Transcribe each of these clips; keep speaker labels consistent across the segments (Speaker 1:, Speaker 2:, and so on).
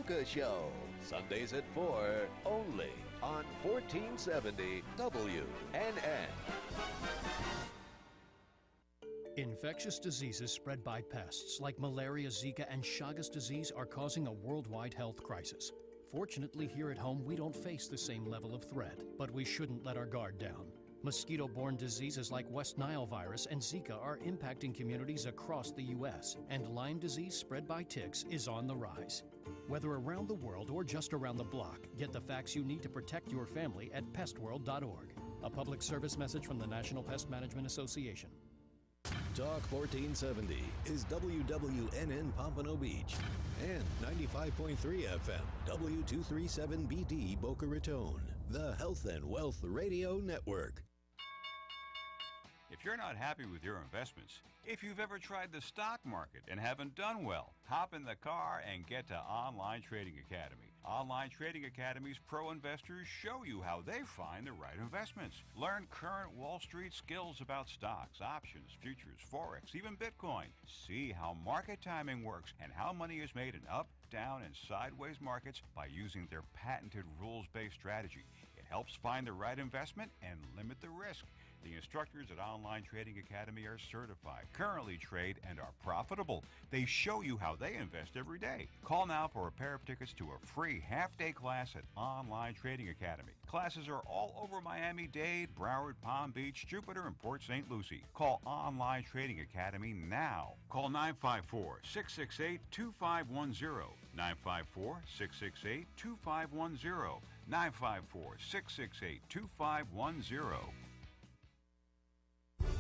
Speaker 1: Mocha Show. Sundays at 4, only on 1470 WNN.
Speaker 2: Infectious diseases spread by pests like malaria, Zika, and Chagas disease are causing a worldwide health crisis. Fortunately, here at home, we don't face the same level of threat, but we shouldn't let our guard down. Mosquito-borne diseases like West Nile virus and Zika are impacting communities across the U.S., and Lyme disease spread by ticks is on the rise. Whether around the world or just around the block, get the facts you need to protect your family at pestworld.org. A public service message from the National Pest Management Association.
Speaker 1: Talk 1470 is WWNN Pompano Beach and 95.3 FM W237BD Boca Raton, the Health and Wealth Radio Network.
Speaker 3: If you're not happy with your investments, if you've ever tried the stock market and haven't done well, hop in the car and get to Online Trading Academy. Online Trading Academy's pro investors show you how they find the right investments. Learn current Wall Street skills about stocks, options, futures, Forex, even Bitcoin. See how market timing works and how money is made in up, down, and sideways markets by using their patented rules-based strategy. It helps find the right investment and limit the risk. The instructors at Online Trading Academy are certified, currently trade, and are profitable. They show you how they invest every day. Call now for a pair of tickets to a free half-day class at Online Trading Academy. Classes are all over Miami-Dade, Broward, Palm Beach, Jupiter, and Port St. Lucie. Call Online Trading Academy now. Call 954-668-2510. 954-668-2510. 954-668-2510.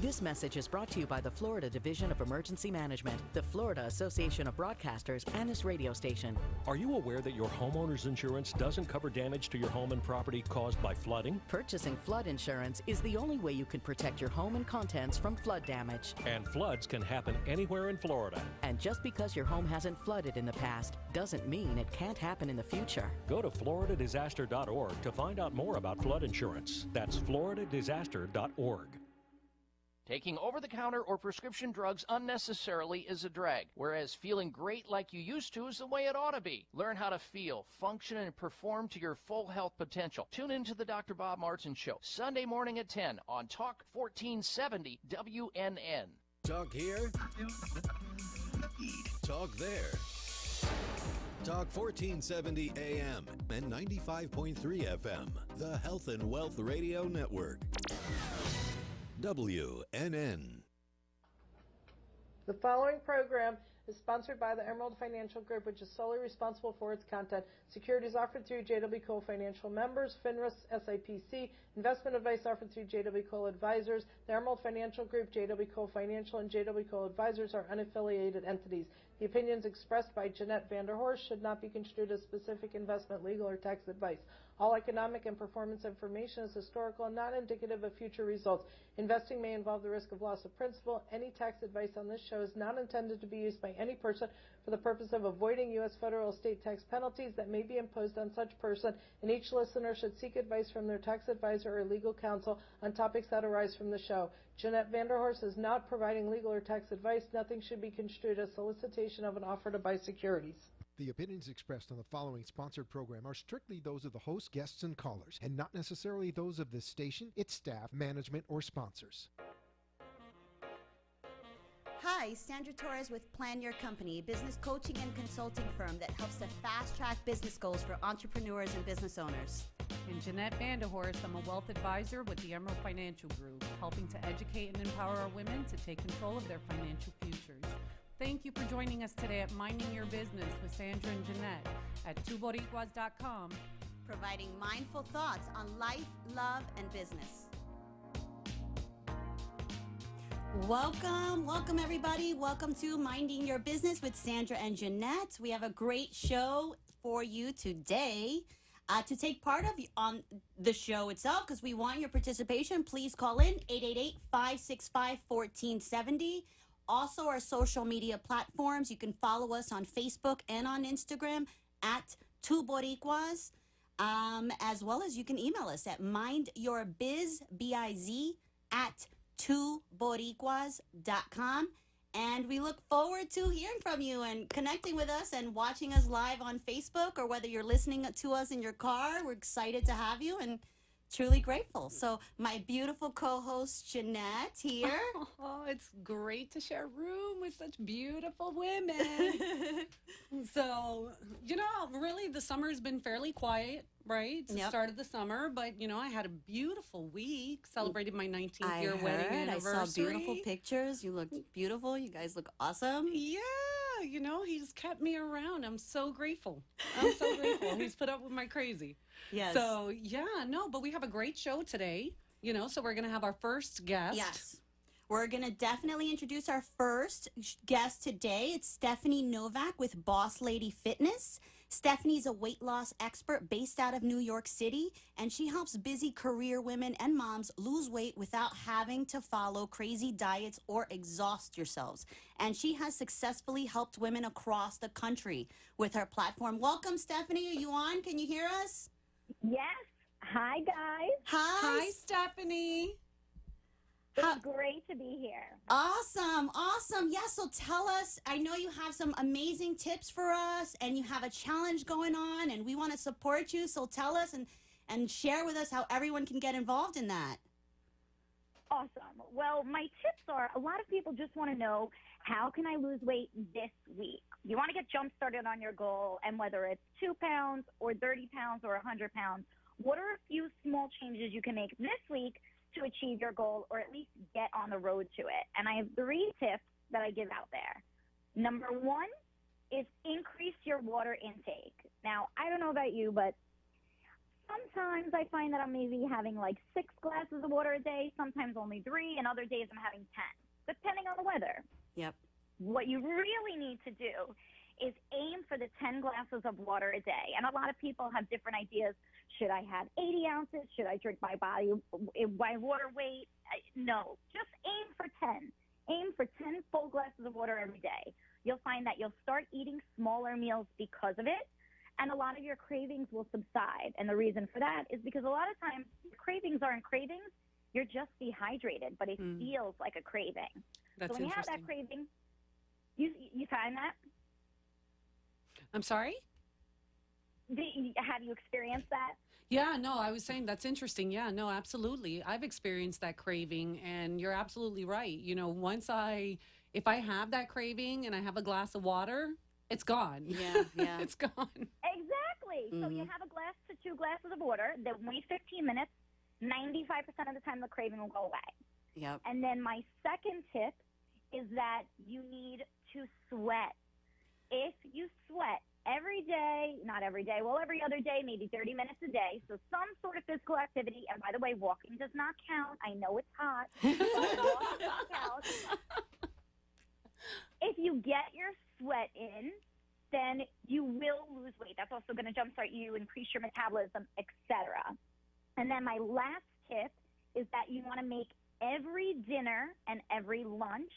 Speaker 4: This message is brought to you by the Florida Division of Emergency Management, the Florida Association of Broadcasters, and this radio station.
Speaker 5: Are you aware that your homeowner's insurance doesn't cover damage to your home and property caused by flooding?
Speaker 4: Purchasing flood insurance is the only way you can protect your home and contents from flood damage.
Speaker 5: And floods can happen anywhere in Florida.
Speaker 4: And just because your home hasn't flooded in the past doesn't mean it can't happen in the future.
Speaker 5: Go to floridadisaster.org to find out more about flood insurance. That's floridadisaster.org.
Speaker 6: Taking over-the-counter or prescription drugs unnecessarily is a drag, whereas feeling great like you used to is the way it ought to be. Learn how to feel, function, and perform to your full health potential. Tune in to the Dr. Bob Martin Show, Sunday morning at 10 on Talk 1470 WNN.
Speaker 1: Talk here. Talk there. Talk 1470 AM and 95.3 FM, the Health and Wealth Radio Network. WNN.
Speaker 7: The following program is sponsored by the Emerald Financial Group, which is solely responsible for its content. Securities offered through J.W. Cole Financial members, FINRA, SIPC. Investment advice offered through J.W. Cole Advisors. The Emerald Financial Group, J.W. Cole Financial, and J.W. Cole Advisors are unaffiliated entities. The opinions expressed by Jeanette Vanderhorst should not be construed as specific investment, legal, or tax advice. All economic and performance information is historical and not indicative of future results. Investing may involve the risk of loss of principal. Any tax advice on this show is not intended to be used by any person for the purpose of avoiding U.S. federal or state tax penalties that may be imposed on such person, and each listener should seek advice from their tax advisor or legal counsel on topics that arise from the show. Jeanette Vanderhorst is not providing legal or tax advice. Nothing should be construed as solicitation of an offer to buy securities.
Speaker 8: The opinions expressed on the following sponsored program are strictly those of the host, guests, and callers, and not necessarily those of this station, its staff, management, or sponsors.
Speaker 9: Hi, Sandra Torres with Plan Your Company, a business coaching and consulting firm that helps to fast-track business goals for entrepreneurs and business owners.
Speaker 10: And Jeanette Vanderhorst, I'm a wealth advisor with the Emerald Financial Group, helping to educate and empower our women to take control of their financial futures. Thank you for joining us today at Minding Your Business with Sandra and Jeanette at twoboricuas.com.
Speaker 9: Providing mindful thoughts on life, love, and business. Welcome everybody. Welcome to Minding Your Business with Sandra and Jeanette. We have a great show for you today. To take part on the show itself, because we want your participation, please call in 888-565-1470. Also, our social media platforms. You can follow us on Facebook and on Instagram at Two Boricuas, as well as you can email us at mindyourbiz, B-I-Z, at twoboricuas.com. And we look forward to hearing from you and connecting with us and watching us live on Facebook, or whether you're listening to us in your car. We're excited to have you and truly grateful. So my beautiful co-host Jeanette here.
Speaker 10: Oh, it's great to share a room with such beautiful women. So, really the summer has been fairly quiet, right? It's the start of the summer, but, I had a beautiful week, celebrated my 19th year wedding anniversary.
Speaker 9: I saw beautiful pictures. You look beautiful. You guys look awesome.
Speaker 10: Yeah, he's kept me around. I'm so grateful. I'm so grateful. He's put up with my crazy.
Speaker 9: Yes.
Speaker 10: So, but we have a great show today, so we're going to have our first guest.
Speaker 9: Yes. We're going to definitely introduce our first guest today. It's Stephanie Novak with Boss Lady Fitness. Stephanie's a weight loss expert based out of New York City, and she helps busy career women and moms lose weight without having to follow crazy diets or exhaust yourselves. And she has successfully helped women across the country with her platform. Welcome, Stephanie. Are you on? Can you hear us?
Speaker 11: Yes. Hi, guys.
Speaker 10: Hi, Stephanie.
Speaker 11: It's great to be here.
Speaker 9: Awesome. Yeah, so tell us, I know you have some amazing tips for us, and you have a challenge going on, and we want to support you. So tell us and share with us how everyone can get involved in that.
Speaker 11: Awesome. Well, my tips are, a lot of people just want to know, how can I lose weight this week? You want to get jump started on your goal, and whether it's 2 pounds or 30 pounds or 100 pounds, what are a few small changes you can make this week to achieve your goal, or at least get on the road to it? And I have 3 tips that I give out there. Number 1 is increase your water intake. Now, I don't know about you, but sometimes I find that I'm maybe having like 6 glasses of water a day, sometimes only 3, and other days I'm having 10, depending on the weather.
Speaker 9: Yep.
Speaker 11: What you really need to do is aim for the 10 glasses of water a day. And a lot of people have different ideas. Should I have 80 ounces? Should I drink my water weight? No, just aim for 10. Aim for 10 full glasses of water every day. You'll find that you'll start eating smaller meals because of it, and a lot of your cravings will subside. And the reason for that is because a lot of times cravings aren't cravings. You're just dehydrated, but it feels like a craving.
Speaker 10: That's
Speaker 11: so when you have that craving, you find that?
Speaker 10: I'm sorry?
Speaker 11: Have you experienced that?
Speaker 10: Yeah, no, I was saying that's interesting. Yeah, no, absolutely. I've experienced that craving, and you're absolutely right. If I have that craving and I have a glass of water, it's gone.
Speaker 9: Yeah.
Speaker 10: It's gone.
Speaker 11: Exactly. So you have a glass to 2 glasses of water that wait 15 minutes. 95% of the time the craving will go away.
Speaker 9: Yep.
Speaker 11: And then my second tip is that you need to sweat. If you sweat every day, not every day, well, every other day, maybe 30 minutes a day, so some sort of physical activity, and by the way, walking does not count. I know it's hot, but walking doesn't count. If you get your sweat in, then you will lose weight. That's also going to jumpstart you, increase your metabolism, etc. And then my last tip is that you want to make every dinner and every lunch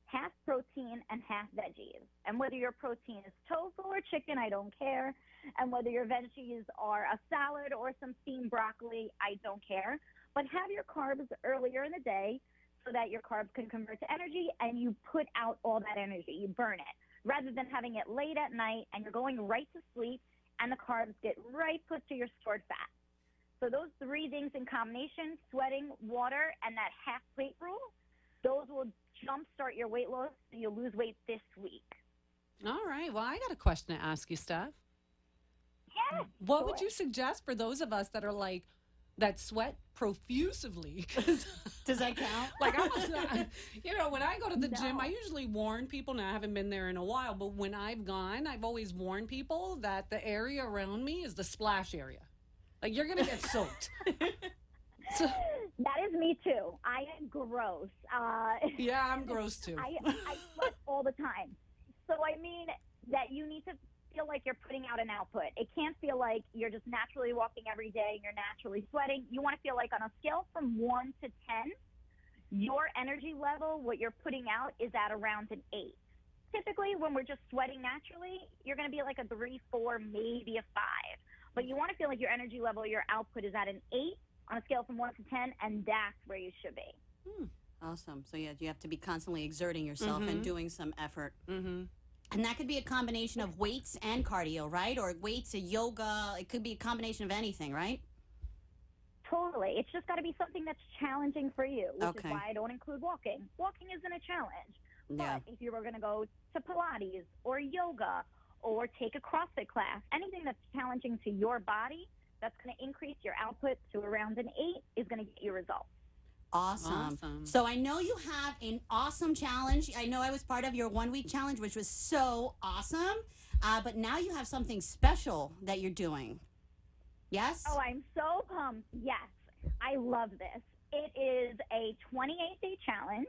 Speaker 11: half protein and half veggies. And whether your protein is tofu or chicken, I don't care. And whether your veggies are a salad or some steamed broccoli, I don't care. But have your carbs earlier in the day so that your carbs can convert to energy and you put out all that energy. You burn it rather than having it late at night and you're going right to sleep and the carbs get right put to your stored fat. So those 3 things in combination, sweating, water, and that half plate rule, those will jumpstart your weight loss so you'll lose weight this week.
Speaker 10: All right. Well, I got a question to ask you, Steph.
Speaker 11: Yes.
Speaker 10: What would you suggest for those of us that are like, that sweat profusively?
Speaker 9: Does that count?
Speaker 10: Like, when I go to the gym, I usually warn people. Now, I haven't been there in a while, but when I've gone, I've always warned people that the area around me is the splash area. Like, you're going to get soaked. So,
Speaker 11: that is me too. I am gross.
Speaker 10: Yeah, I'm gross too.
Speaker 11: I sweat all the time. So I mean that you need to feel like you're putting out an output. It can't feel like you're just naturally walking every day and you're naturally sweating. You want to feel like on a scale from 1 to 10, your energy level, what you're putting out, is at around an 8. Typically, when we're just sweating naturally, you're going to be like a 3, 4, maybe a 5. But you want to feel like your energy level, your output is at an 8 on a scale from 1 to 10, and that's where you should be.
Speaker 9: Awesome. So, yeah, you have to be constantly exerting yourself and doing some effort. And that could be a combination of weights and cardio, right? Or weights and yoga. It could be a combination of anything, right?
Speaker 11: Totally. It's just got to be something that's challenging for you, which is why I don't include walking. Walking isn't a challenge.
Speaker 9: Yeah.
Speaker 11: But if you were going to go to Pilates or yoga or take a CrossFit class, anything that's challenging to your body, that's going to increase your output to around an 8 is going to get you results.
Speaker 9: Awesome. So I know you have an awesome challenge. I know I was part of your 1-week challenge, which was so awesome. But now you have something special that you're doing. Yes?
Speaker 11: Oh, I'm so pumped. Yes. I love this. It is a 28-day challenge.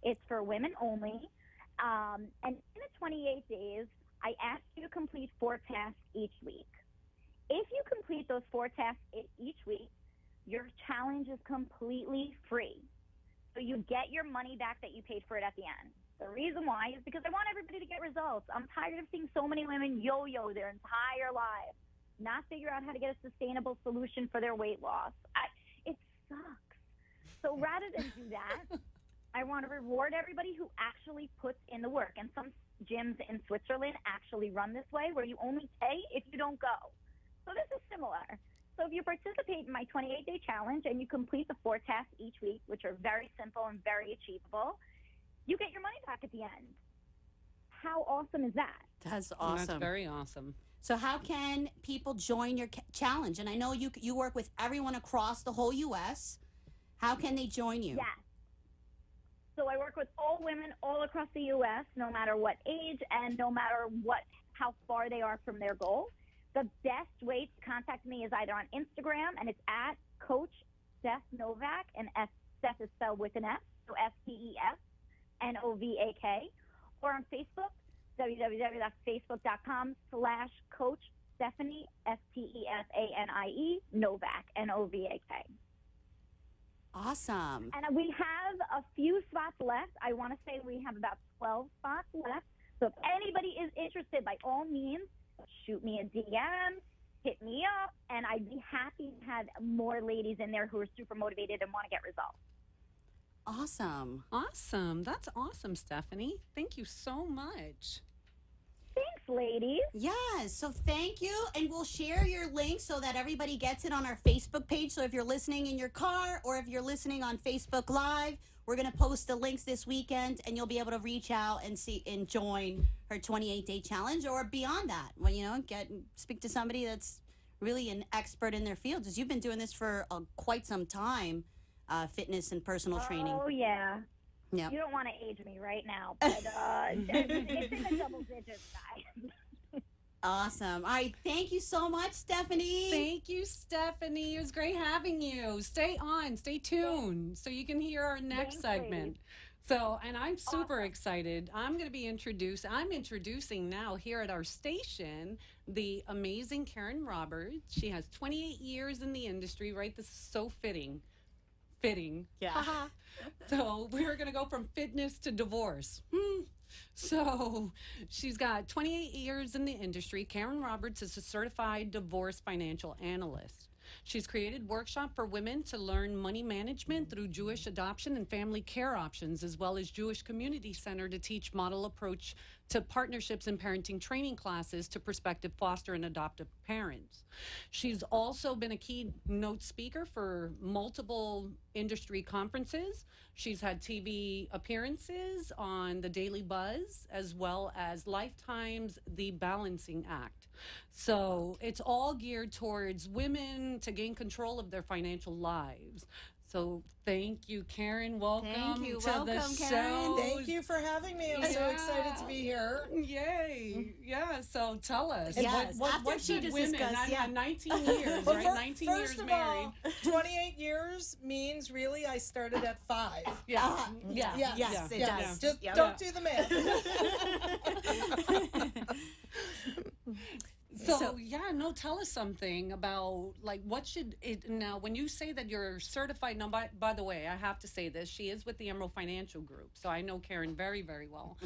Speaker 11: It's for women only. And in the 28 days, I ask you to complete 4 tasks each week. If you complete those 4 tasks each week, your challenge is completely free. So you get your money back that you paid for it at the end. The reason why is because I want everybody to get results. I'm tired of seeing so many women yo-yo their entire lives, not figure out how to get a sustainable solution for their weight loss. It sucks. So rather than do that, I want to reward everybody who actually puts in the work. And some gyms in Switzerland actually run this way, where you only pay if you don't go. So this is similar. So if you participate in my 28-day challenge and you complete the 4 tasks each week, which are very simple and very achievable, you get your money back at the end. How awesome is that?
Speaker 9: That's awesome.
Speaker 12: That's very awesome.
Speaker 9: So how can people join your challenge? And I know you work with everyone across the whole U.S. How can they join you?
Speaker 11: Yes. So I work with all women all across the U.S., no matter what age and no matter how far they are from their goal. The best way to contact me is either on Instagram, and it's at Coach Steph Novak, and Steph is spelled with an S, so STEPHNOVAK, or on Facebook, www.facebook.com/Coach Stephanie, STEFANIE, Novak, NOVAK.
Speaker 9: Awesome.
Speaker 11: And we have a few spots left. I want to say we have about 12 spots left. So if anybody is interested, by all means, shoot me a DM, hit me up, and I'd be happy to have more ladies in there who are super motivated and want to get results.
Speaker 9: Awesome.
Speaker 12: Awesome. That's awesome, Stephanie. Thank you so much.
Speaker 11: Thanks, ladies.
Speaker 9: Yes. So thank you. And we'll share your link so that everybody gets it on our Facebook page. So if you're listening in your car or if you're listening on Facebook Live, we're going to post the links this weekend, and you'll be able to reach out and see and join her 28-day challenge, or beyond that. Well, speak to somebody that's really an expert in their field, because you've been doing this for quite some time, fitness and personal training.
Speaker 11: Oh, yeah.
Speaker 9: Yep.
Speaker 11: You don't want to age me right now, but it's in the double digits, guys.
Speaker 9: Awesome. All right. Thank you so much, Stephanie.
Speaker 12: Thank you, Stephanie. It was great having you. Stay on. Stay tuned so you can hear our next segment. So, and I'm super excited. I'm introducing now here at our station the amazing Karen Roberts. She has 28 years in the industry, right? This is so fitting. Yeah. So we're going to go from fitness to divorce. So she's got 28 years in the industry. Karen Roberts is a certified divorce financial analyst. She's created workshops for women to learn money management through Jewish adoption and family care options, as well as Jewish Community Center to teach model approach to partnerships and parenting training classes to prospective foster and adoptive parents. She's also been a keynote speaker for multiple industry conferences. She's had TV appearances on The Daily Buzz, as well as Lifetime's The Balancing Act. So it's all geared towards women to gain control of their financial lives. So thank you, Karen. Welcome to the show.
Speaker 13: Thank you for having me. I'm so excited to be here.
Speaker 12: Yay. Yeah, so tell us.
Speaker 9: Yes.
Speaker 12: What should women, 19 years,
Speaker 13: well,
Speaker 12: right? 19 years
Speaker 13: first of
Speaker 12: married.
Speaker 13: all, 28 years means really I started at 5.
Speaker 12: Yeah.
Speaker 9: Yes, it does.
Speaker 13: Just don't do the math.
Speaker 12: So, tell us something about, what should it, now, when you say that you're certified, now, by the way, I have to say this, she is with the Emerald Financial Group, so I know Karen very, very well.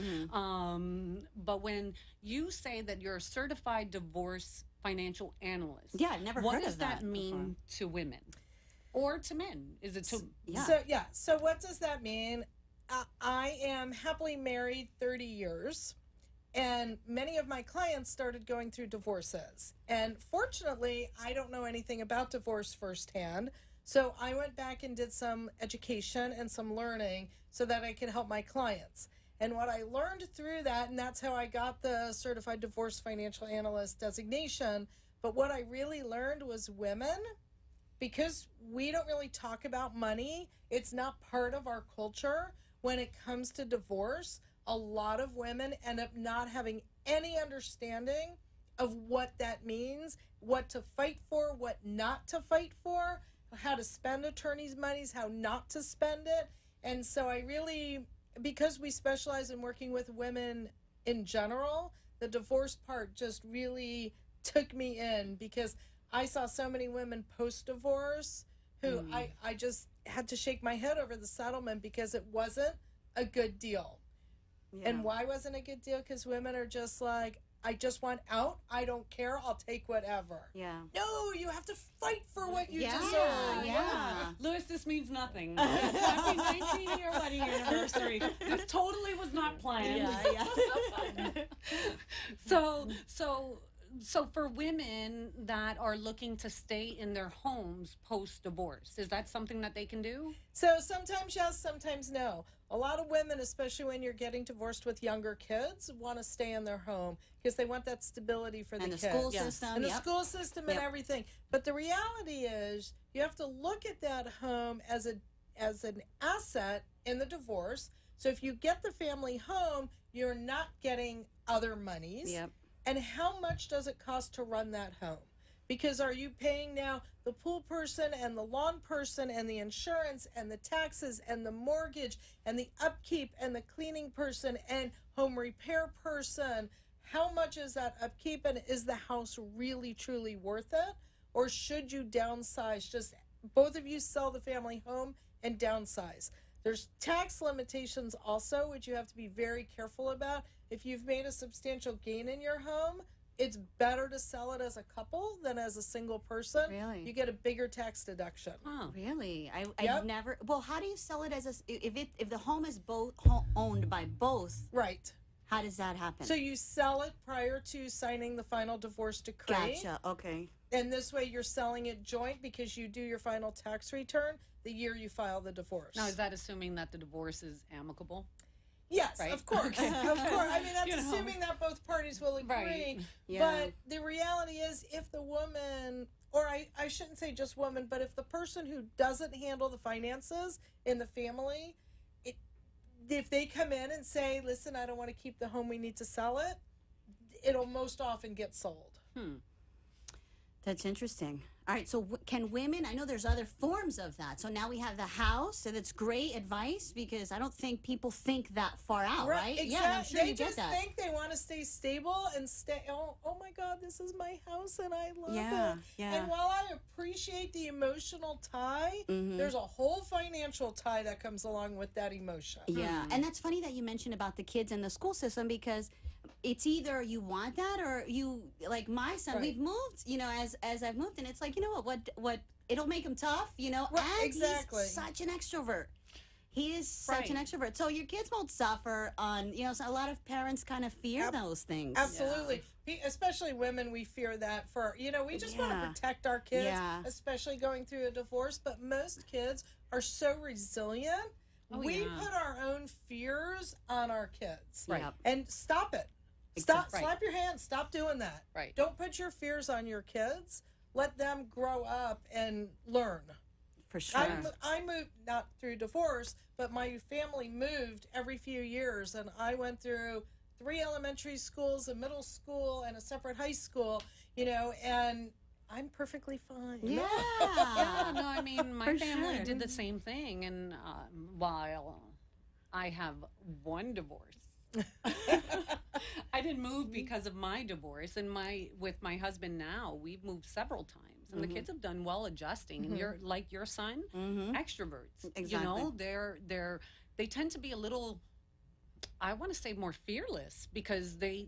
Speaker 12: But when you say that you're a certified divorce financial analyst,
Speaker 9: I've never heard of that
Speaker 12: mean to women? or to men? Is it to?
Speaker 13: Yeah. So what does that mean? I am happily married 30 years. And many of my clients started going through divorces. And fortunately, I don't know anything about divorce firsthand. So I went back and did some education and some learning so that I could help my clients. And what I learned through that, and that's how I got the Certified Divorce Financial Analyst designation. But what I really learned was women, because we don't really talk about money, it's not part of our culture when it comes to divorce. A lot of women end up not having any understanding of what that means, what to fight for, what not to fight for, how to spend attorneys' monies, how not to spend it. And so I really, because we specialize in working with women in general, the divorce part just really took me in, because I saw so many women post-divorce who I just had to shake my head over the settlement because it wasn't a good deal. Yeah. And why wasn't it a good deal? Because women are just like, I just want out. I don't care. I'll take whatever.
Speaker 9: Yeah.
Speaker 13: No, you have to fight for what you deserve.
Speaker 12: Yeah. Lewis, this means nothing. Happy 19-year wedding anniversary. This totally was not planned.
Speaker 9: Yeah.
Speaker 12: So for women that are looking to stay in their homes post-divorce, is that something that they can do?
Speaker 13: So sometimes yes, sometimes no. A lot of women, especially when you're getting divorced with younger kids, want to stay in their home because they want that stability for the kids.
Speaker 9: And the school system.
Speaker 13: And the school system and everything. But the reality is you have to look at that home as an asset in the divorce. So if you get the family home, you're not getting other monies.
Speaker 9: Yep.
Speaker 13: And how much does it cost to run that home? Because are you paying now the pool person and the lawn person and the insurance and the taxes and the mortgage and the upkeep and the cleaning person and home repair person? How much is that upkeep, and is the house really truly worth it? Or should you downsize? Just both of you sell the family home and downsize. There's tax limitations also, which you have to be very careful about. If you've made a substantial gain in your home, it's better to sell it as a couple than as a single person.
Speaker 9: Really?
Speaker 13: You get a bigger tax deduction.
Speaker 9: Oh, really? I've never. Well, how do you sell it as if the home is both owned by both?
Speaker 13: Right.
Speaker 9: How does that happen?
Speaker 13: So you sell it prior to signing the final divorce decree.
Speaker 9: Gotcha. Okay.
Speaker 13: And this way you're selling it joint because you do your final tax return the year you file the divorce.
Speaker 12: Now, is that assuming that the divorce is amicable?
Speaker 13: Yes,
Speaker 12: right?
Speaker 13: Of course. Of course. I mean, that's assuming that both parties will agree.
Speaker 12: Right.
Speaker 9: Yeah.
Speaker 13: But the reality is, if the woman, or I shouldn't say just woman, but if the person who doesn't handle the finances in the family, if they come in and say, listen, I don't want to keep the home, we need to sell it, it'll most often get sold.
Speaker 9: That's interesting. All right, so can women, I know there's other forms of that. So now we have the house, and it's great advice because I don't think people think that far out, right?
Speaker 13: Exactly.
Speaker 9: Yeah, I'm sure
Speaker 13: they
Speaker 9: you
Speaker 13: just
Speaker 9: get that.
Speaker 13: think they want to stay stable and stay, oh my God, this is my house and I love it.
Speaker 9: Yeah.
Speaker 13: And while I appreciate the emotional tie, there's a whole financial tie that comes along with that emotion.
Speaker 9: Yeah, and that's funny that you mentioned about the kids in the school system because it's either you want that or you, like my son, we've moved, as I've moved, and it's like, you know what it'll make him tough, and he's such an extrovert. He is such an extrovert. So your kids won't suffer on, so a lot of parents kind of fear those things.
Speaker 13: Absolutely. Yeah. Especially women, we fear that for, we just want to protect our kids, especially going through a divorce. But most kids are so resilient. We put our own fears on our kids.
Speaker 12: Right.
Speaker 13: And stop it. Slap your hands. Stop doing that.
Speaker 12: Right.
Speaker 13: Don't put your fears on your kids. Let them grow up and learn.
Speaker 9: For sure.
Speaker 13: I moved not through divorce, but my family moved every few years, and I went through 3 elementary schools, a middle school, and a separate high school, and I'm perfectly fine.
Speaker 9: Yeah.
Speaker 12: No, I mean, my family did the same thing, and while I have one divorce, I didn't move because of my divorce, and with my husband now, we've moved several times, and the kids have done well adjusting. And you're like your son, extroverts.
Speaker 9: Exactly.
Speaker 12: They tend to be a little I want to say more fearless, because they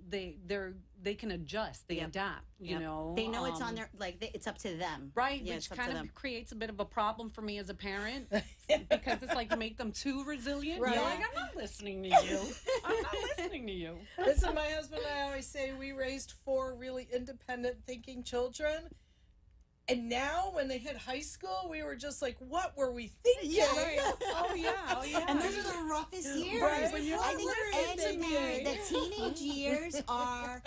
Speaker 12: can adjust, they adapt, you know.
Speaker 9: They know it's on their, like, it's up to them.
Speaker 12: Right,
Speaker 9: Yeah,
Speaker 12: which
Speaker 9: it's up
Speaker 12: kind
Speaker 9: to
Speaker 12: of
Speaker 9: them.
Speaker 12: creates a bit of a problem for me as a parent, because it's like you make them too resilient.
Speaker 13: Right.
Speaker 12: You're like, I'm not listening to you. I'm not listening to you.
Speaker 13: Listen, my husband and I always say we raised 4 really independent thinking children. And now, when they hit high school, we were just like, "What were we thinking?"
Speaker 9: Yeah.
Speaker 12: Oh yeah.
Speaker 9: And those are the roughest years.
Speaker 13: Right. When you're
Speaker 9: I think
Speaker 13: thinking.
Speaker 9: the teenage years are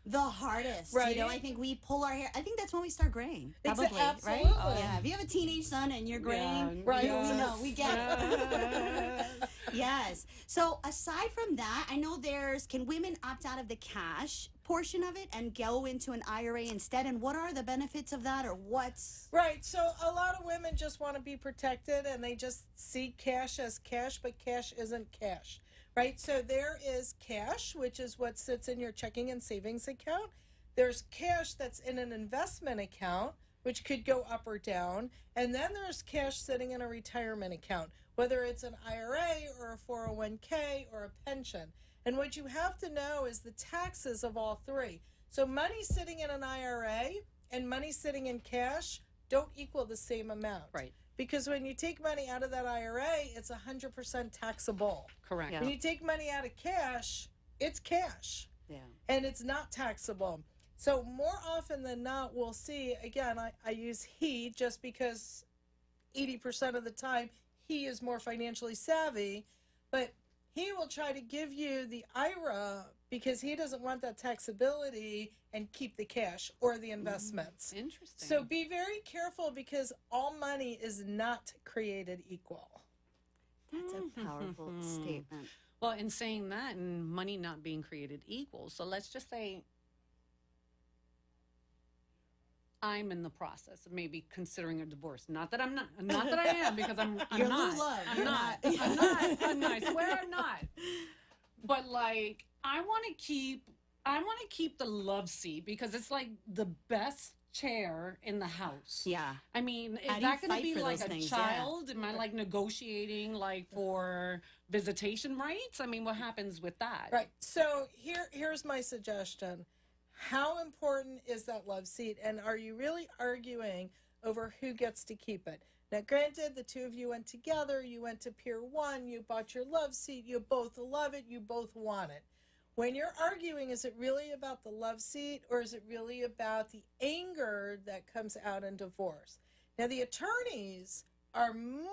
Speaker 9: the hardest.
Speaker 13: Right.
Speaker 9: You know, I think we pull our hair. I think that's when we start graying. Probably,
Speaker 13: Absolutely.
Speaker 9: right? Oh, yeah. If you have a teenage son and you're graying,
Speaker 13: right.
Speaker 9: we know. We get it. Yes. So aside from that, I know can women opt out of the cash portion of it and go into an IRA instead? And what are the benefits of that, or what's...
Speaker 13: Right. So a lot of women just want to be protected, and they just see cash as cash, but cash isn't cash. Right? So there is cash, which is what sits in your checking and savings account. There's cash that's in an investment account, which could go up or down. And then there's cash sitting in a retirement account, whether it's an IRA or a 401k or a pension. And what you have to know is the taxes of all three. So money sitting in an IRA and money sitting in cash don't equal the same amount.
Speaker 12: Right.
Speaker 13: Because when you take money out of that IRA, it's 100% taxable.
Speaker 12: Correct.
Speaker 13: When you take money out of cash, it's cash.
Speaker 9: Yeah.
Speaker 13: And it's not taxable. So more often than not, we'll see, again, I use he just because 80% of the time he is more financially savvy, but he will try to give you the IRA because he doesn't want that taxability and keep the cash or the investments.
Speaker 12: Interesting.
Speaker 13: So be very careful, because all money is not created equal.
Speaker 9: That's a powerful statement.
Speaker 12: Well, in saying that, and money not being created equal, so let's just say I'm in the process of maybe considering a divorce. Not that I'm not that I am, because I'm
Speaker 9: You're
Speaker 12: not.
Speaker 9: love.
Speaker 12: I'm
Speaker 9: You're
Speaker 12: not.
Speaker 9: not.
Speaker 12: I'm not. I'm not. I swear I'm not. But like, I want to keep the love seat, because it's like the best chair in the house.
Speaker 9: Yeah.
Speaker 12: I mean,
Speaker 9: How
Speaker 12: is
Speaker 9: do you
Speaker 12: that going to
Speaker 9: fight
Speaker 12: be
Speaker 9: for
Speaker 12: like
Speaker 9: those
Speaker 12: a
Speaker 9: things?
Speaker 12: child? Am I like negotiating like for visitation rights? I mean, what happens with that?
Speaker 13: Right. So here's my suggestion. How important is that love seat? And are you really arguing over who gets to keep it? Now, granted, the two of you went together. You went to Pier 1. You bought your love seat. You both love it. You both want it. When you're arguing, is it really about the love seat, or is it really about the anger that comes out in divorce? Now, the attorneys are more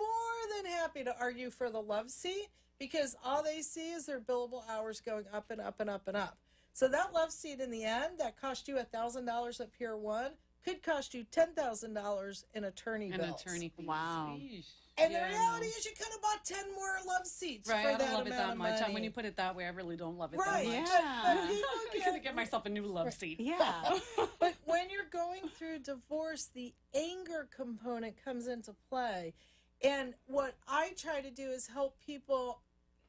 Speaker 13: than happy to argue for the love seat, because all they see is their billable hours going up and up and up and up. So that love seat in the end, that cost you $1,000 at Pier 1, could cost you $10,000 in attorney bills.
Speaker 12: An attorney fees.
Speaker 9: Wow.
Speaker 13: And the reality is, you could have bought 10 more love seats
Speaker 12: Right,
Speaker 13: for
Speaker 12: I don't
Speaker 13: that
Speaker 12: love it
Speaker 13: amount
Speaker 12: that
Speaker 13: of
Speaker 12: much.
Speaker 13: money.
Speaker 12: When you put it that way, I really don't love it
Speaker 13: Right.
Speaker 12: that much.
Speaker 9: Yeah.
Speaker 12: I'm going to get myself a new love seat.
Speaker 9: Yeah.
Speaker 13: But when you're going through divorce, the anger component comes into play. And what I try to do is help people.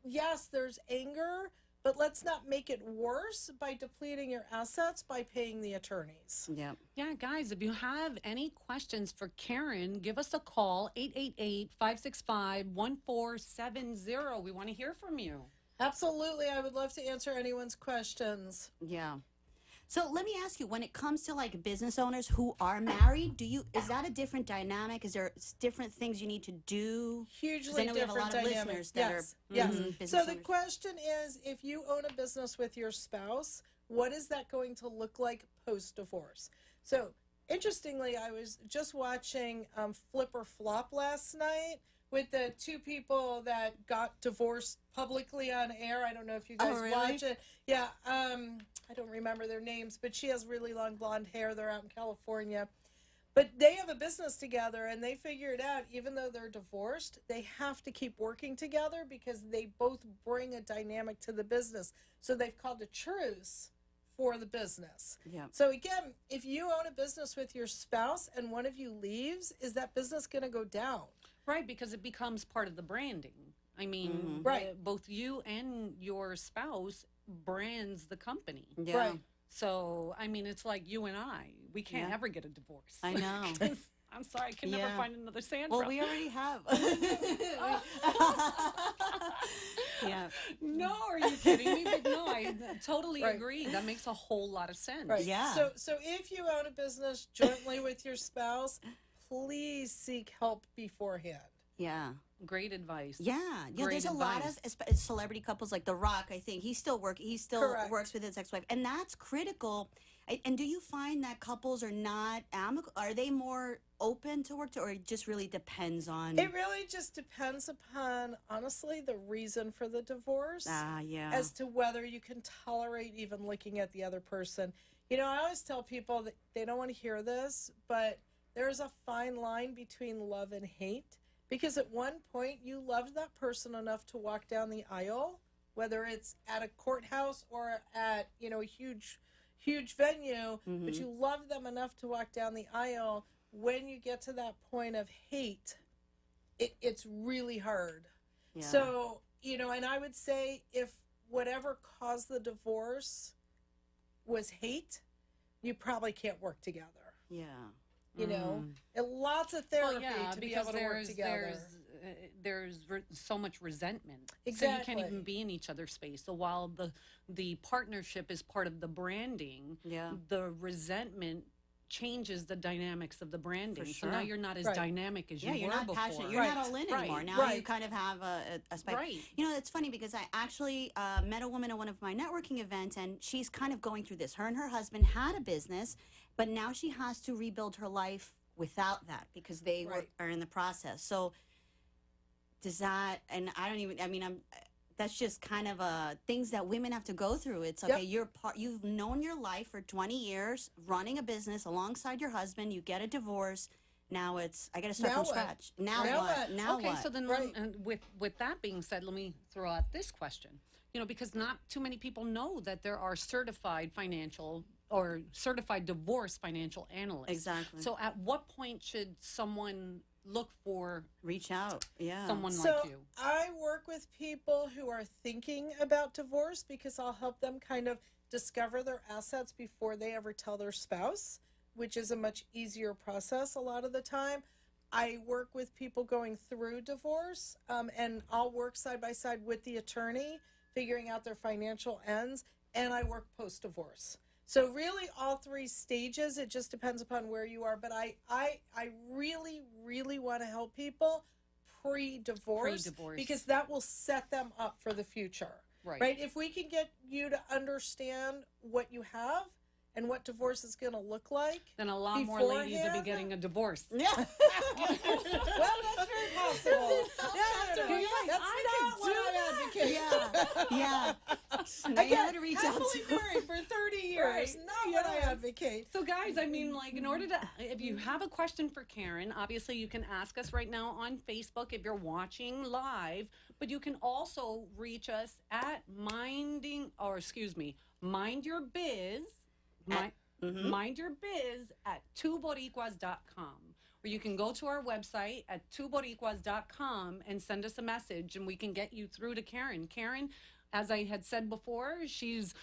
Speaker 13: Yes, there's anger, but let's not make it worse by depleting your assets by paying the attorneys.
Speaker 9: Yeah.
Speaker 12: Yeah, guys, if you have any questions for Karen, give us a call, 888-565-1470. We want to hear from you.
Speaker 13: Absolutely. I would love to answer anyone's questions.
Speaker 9: Yeah. So let me ask you, when it comes to like business owners who are married, is that a different dynamic? Is there different things you need to do? 'Cause
Speaker 13: Hugely
Speaker 9: I know we have a
Speaker 13: different
Speaker 9: lot of
Speaker 13: dynamic.
Speaker 9: listeners that
Speaker 13: Yes.
Speaker 9: are
Speaker 13: Yes.
Speaker 9: business
Speaker 13: So the
Speaker 9: owners.
Speaker 13: question is, if you own a business with your spouse, what is that going to look like post-divorce? So interestingly, I was just watching Flip or Flop last night with the two people that got divorced publicly on air. I don't know if you guys
Speaker 9: really?
Speaker 13: watch it. Yeah, I don't remember their names, but she has really long blonde hair. They're out in California. But they have a business together, and they figured out, even though they're divorced, they have to keep working together because they both bring a dynamic to the business. So they've called a truce for the business.
Speaker 9: Yeah.
Speaker 13: So again, if you own a business with your spouse and one of you leaves, is that business going to go down?
Speaker 12: Right, because it becomes part of the branding. I mean,
Speaker 13: Right.
Speaker 12: both you and your spouse brands the company.
Speaker 9: Yeah.
Speaker 13: Right.
Speaker 12: So, I mean, it's like you and I. We can't
Speaker 9: Yeah.
Speaker 12: ever get a divorce.
Speaker 9: I know.
Speaker 12: I'm sorry, I can never find another Sandra.
Speaker 9: Well, we already have. Yeah.
Speaker 12: No, are you kidding me? But no, I totally agree. That makes a whole lot of sense.
Speaker 13: Right.
Speaker 9: Yeah.
Speaker 13: So if you own a business jointly with your spouse, please seek help beforehand.
Speaker 9: Yeah.
Speaker 12: Great advice.
Speaker 9: Yeah. There's a lot of celebrity couples like The Rock, I think. He still works with his ex-wife. And that's critical. And do you find that couples are not amicable? Are they more open to work, or it just really depends on?
Speaker 13: It really just depends upon, honestly, the reason for the divorce.
Speaker 9: Yeah.
Speaker 13: As to whether you can tolerate even looking at the other person. You know, I always tell people that they don't want to hear this, but there's a fine line between love and hate. Because at one point, you loved that person enough to walk down the aisle, whether it's at a courthouse or at, a huge venue, but you love them enough to walk down the aisle. When you get to that point of hate, it's really hard. Yeah. So, and I would say if whatever caused the divorce was hate, you probably can't work together.
Speaker 9: Yeah.
Speaker 13: Lots of therapy to be able to work together.
Speaker 12: There's so much resentment.
Speaker 13: Exactly.
Speaker 12: So you can't even be in each other's space. So while the partnership is part of the branding, the resentment changes the dynamics of the branding.
Speaker 9: For sure.
Speaker 12: So now you're not as dynamic as you were
Speaker 9: you're not
Speaker 12: before.
Speaker 9: passionate. You're not all in anymore. Now you kind of have a spec.
Speaker 12: Right.
Speaker 9: It's funny because I actually met a woman at one of my networking events, and she's kind of going through this. Her and her husband had a business, but now she has to rebuild her life without that because they are in the process. So does that, and that's just kind of things that women have to go through. It's okay, you've known your life for 20 years, running a business alongside your husband, you get a divorce. Now I got to start from scratch. Now what? Now
Speaker 12: okay,
Speaker 9: what?
Speaker 12: so then with that being said, let me throw out this question. Because not too many people know that there are certified financial or certified divorce financial analysts. Exactly. So at what point should someone reach out? Yeah. Someone like you.
Speaker 13: I work with people who are thinking about divorce because I'll help them kind of discover their assets before they ever tell their spouse, which is a much easier process a lot of the time. I work with people going through divorce, and I'll work side by side with the attorney, figuring out their financial ends, and I work post-divorce. So really all three stages, it just depends upon where you are. But I really, really want to help people pre-divorce because that will set them up for the future. Right? If we can get you to understand what you have and what divorce is going to look like,
Speaker 12: then a lot more ladies will be getting a divorce.
Speaker 13: Yeah. Well, that's very possible. That's not what I advocate.
Speaker 9: Yeah.
Speaker 13: Again, happily married for 30 years. Not what I advocate.
Speaker 12: So, guys, in order to, if you have a question for Karen, obviously you can ask us right now on Facebook if you're watching live, but you can also reach us at Mind Your Biz. Mind Your Biz at twoboricuas.com, or you can go to our website at twoboricuas.com and send us a message, and we can get you through to Karen. Karen, as I had said before, she's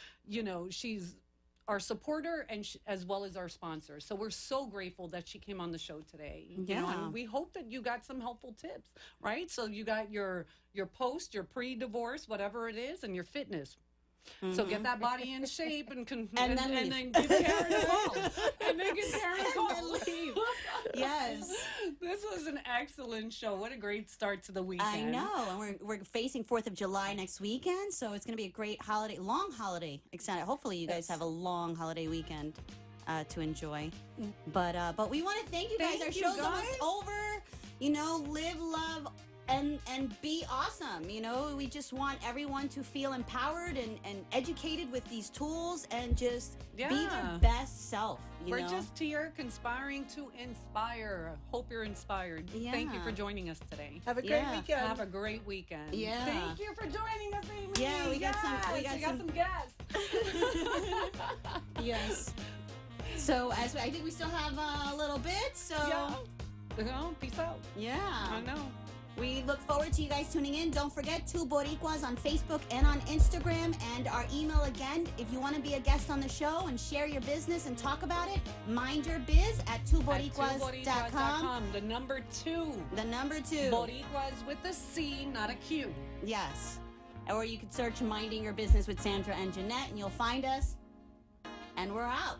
Speaker 12: our supporter and as well as our sponsor. So we're so grateful that she came on the show today. And we hope that you got some helpful tips, right? So you got your post, your pre-divorce, whatever it is, and your fitness. So get that body in shape and then give Karen a call. And then give Karen a call.
Speaker 9: And then leave. Yes.
Speaker 12: This was an excellent show. What a great start to the weekend.
Speaker 9: I know. And we're facing 4th of July next weekend, so it's going to be a great long holiday. Excited. Hopefully you guys have a long holiday weekend to enjoy. But we want to thank you guys. Our show's almost over. Live, love, and be awesome. We just want everyone to feel empowered and educated with these tools and just be their best self.
Speaker 12: We're just here conspiring to inspire. Hope you're inspired. Yeah. Thank you for joining us today.
Speaker 13: Have a great weekend.
Speaker 12: Have a great weekend.
Speaker 9: Yeah.
Speaker 12: Thank you for joining us, Amy.
Speaker 9: Yeah, we got some
Speaker 12: guests.
Speaker 9: Yes. So I think we still have a little bit. So
Speaker 12: peace out.
Speaker 9: Yeah.
Speaker 12: I know.
Speaker 9: We look forward to you guys tuning in. Don't forget, Two Boricuas on Facebook and on Instagram. And our email again, if you want to be a guest on the show and share your business and talk about it, mindyourbiz@twoboricuas.com.
Speaker 12: The number 2.
Speaker 9: The number 2.
Speaker 12: Boricuas with a C, not a Q.
Speaker 9: Yes. Or you could search Minding Your Business with Sandra and Jeanette, and you'll find us. And we're out.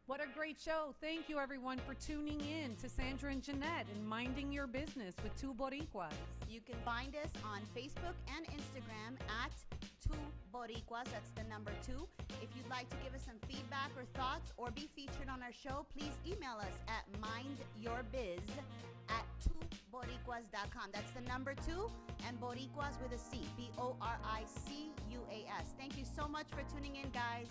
Speaker 10: What a great show. Thank you, everyone, for tuning in to Sandra and Jeanette and Minding Your Business with Two Boricuas.
Speaker 9: You can find us on Facebook and Instagram at Two Boricuas. That's the number 2. If you'd like to give us some feedback or thoughts or be featured on our show, please email us at mindyourbiz@twoboricuas.com. That's the number 2 and Boricuas with a C, Boricuas. Thank you so much for tuning in, guys.